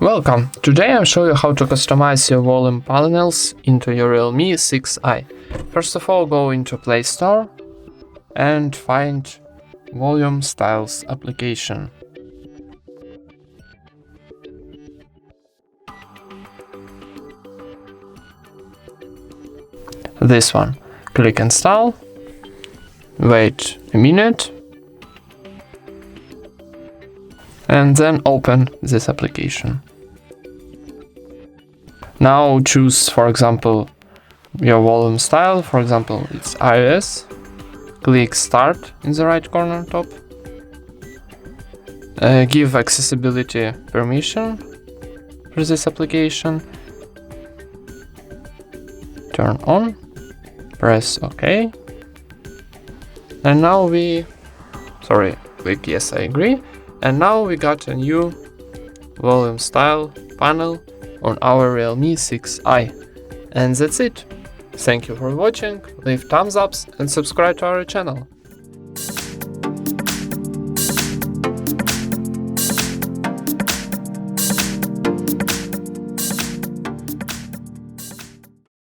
Welcome! Today I'll show you how to customize your volume panels into your Realme 6i. First of all, go into Play Store and find Volume Styles application. This one. Click Install, wait a minute, and then open this application. Now choose, for example, your volume style. For example, it's iOS. Click Start in the right corner top. Give accessibility permission for this application. Turn on. Press OK. And now click Yes, I agree. And now we got a new volume style panel on our Realme 6i. And that's it. Thank you for watching, leave thumbs ups and subscribe to our channel.